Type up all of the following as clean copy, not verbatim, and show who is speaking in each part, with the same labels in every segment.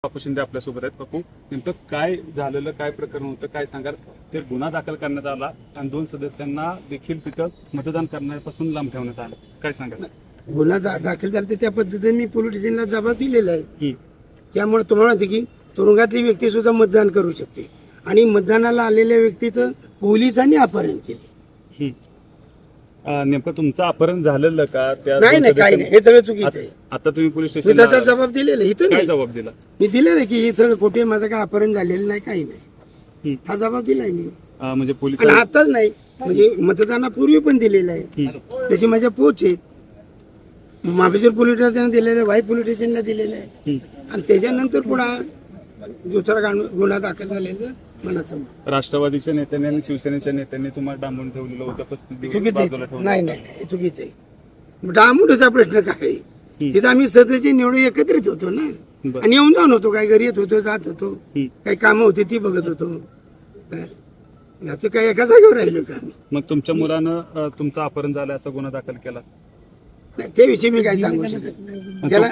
Speaker 1: बापू शिंदे आपल्यासोबत आहेत. बापू, नेमकं काय झालेलं, काय प्रकरण होतं, काय सांगाल? ते गुन्हा दाखल करण्यात आला आणि 2 सदस्यांना देखील तिथं मतदान करण्यापासून लांब ठेवण्यात आलं, काय सांगाल?
Speaker 2: गुन्हा दाखल झाला तर त्या पद्धतीने मी पोलीस स्टेशनला जबाब दिलेला आहे. त्यामुळे तुम्हाला माहिती की तुरुंगातली व्यक्ती सुद्धा मतदान करू शकते आणि मतदानाला आलेल्या व्यक्तीचं पोलिसांनी अपहरण केले.
Speaker 1: नेमकं तुमचं अपहरण झालेलं का? त्या
Speaker 2: नाही नाही काही नाही, हे सगळं चुकीचं आहे.
Speaker 1: आता तुम्ही पोलीस
Speaker 2: मी
Speaker 1: स्टेशनला
Speaker 2: त्याचा जबाब दिलेला आहे. इथं
Speaker 1: काय
Speaker 2: नाही
Speaker 1: जबाब दिला?
Speaker 2: मी दिलेलं आहे की हे सगळं खोटे, माझं काय अपहरण झालेलं नाही, काही नाही. हा जबाब दिलाय मी.
Speaker 1: म्हणजे पोलीस
Speaker 2: आणि आताच नाही, म्हणजे मतदानापूर्वी पण दिलेला आहे. त्याची माझ्या पोच आहेत. महाबळेश्वर पोलीस स्टेशनला दिलेलं आहे, वाई पोलीस स्टेशनला दिलेलं आहे आणि त्याच्यानंतर पुन्हा दुसरा गुन्हा दाखल झालेला मला समज.
Speaker 1: राष्ट्रवादीच्या नेत्यांनी आणि शिवसेनेच्या नेत्यांनी तुम्हाला डांबून ठेवलेलं होतं, 35 दिवस
Speaker 2: चुकीचं
Speaker 1: बाजूला
Speaker 2: आहे.
Speaker 1: ठेवलं.
Speaker 2: नाही नाही हे चुकीचं आहे. डामुडचा प्रश्न काय आहे? तिथं आम्ही सदस्य निवडून एकत्रित होतो ना,
Speaker 1: बरं.
Speaker 2: आणि येऊन जाऊन होतो, काय घरी येत होतो, जात होतो, काही कामं होती ती बघत होतो. काय याचं काय एका जागेवर राहिलो का आम्ही?
Speaker 1: मग तुमच्या मुलानं तुमचं अपहरण झालं असा गुन्हा दाखल केला?
Speaker 2: नाही, त्याविषयी मी काही सांगू शकत नाही. त्याला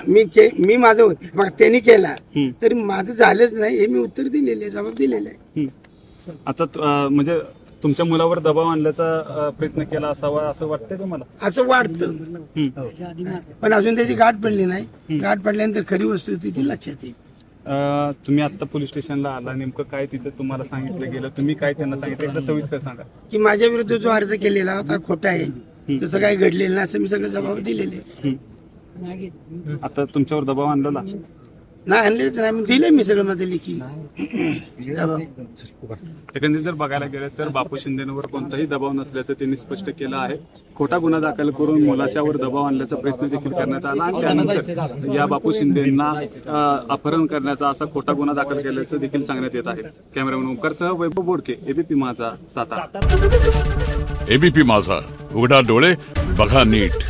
Speaker 2: मी माझं बघा त्यांनी केला तरी माझं झालंच नाही, हे मी उत्तर दिलेलं आहे, जबाब दिलेला आहे.
Speaker 1: आता म्हणजे तुमच्या मुलावर दबाव आणण्याचा प्रयत्न केला असावा असं वाटतंय तुम्हाला?
Speaker 2: असं वाटतं, पण अजून त्याची गाठ पडली नाही. गाठ पडल्यानंतर खरी वस्तू होती ती लक्षात येईल.
Speaker 1: तुम्ही आता पोलीस स्टेशनला आला, नेमकं काय तिथे तुम्हाला सांगितलं गेलं, तुम्ही काय त्यांना सांगितलं, एकदा सविस्तर सांगा.
Speaker 2: की माझ्या विरुद्ध जो अर्ज केलेला होता खोटा आहे, तसं काही घडलेलं नाही, असं मी सगळं जबाब दिलेले आहे.
Speaker 1: आता तुमच्यावर दबाव आणलेला?
Speaker 2: नाही आणलेच नाही, दिले मी सगळं माझं लेखी जबाब.
Speaker 1: एकंदरीत जर बघायला गेलं तर बापू शिंदेवर कोणताही दबाव नसल्याचं त्यांनी स्पष्ट केलं आहे. खोटा गुन्हा दाखल करून मुलाच्यावर दबाव आणण्याचा प्रयत्न देखील करण्यात आला आणि त्यानंतर या बापू शिंदेंना अपहरण करण्याचा असा खोटा गुन्हा दाखल केल्याचं देखील सांगण्यात येत आहे. कॅमेरामॅन ओमकारसह वैभव बोडके, एबीपी माझा, सातारा.
Speaker 3: एबीपी माझा, उघडा डोळे बघा नीट.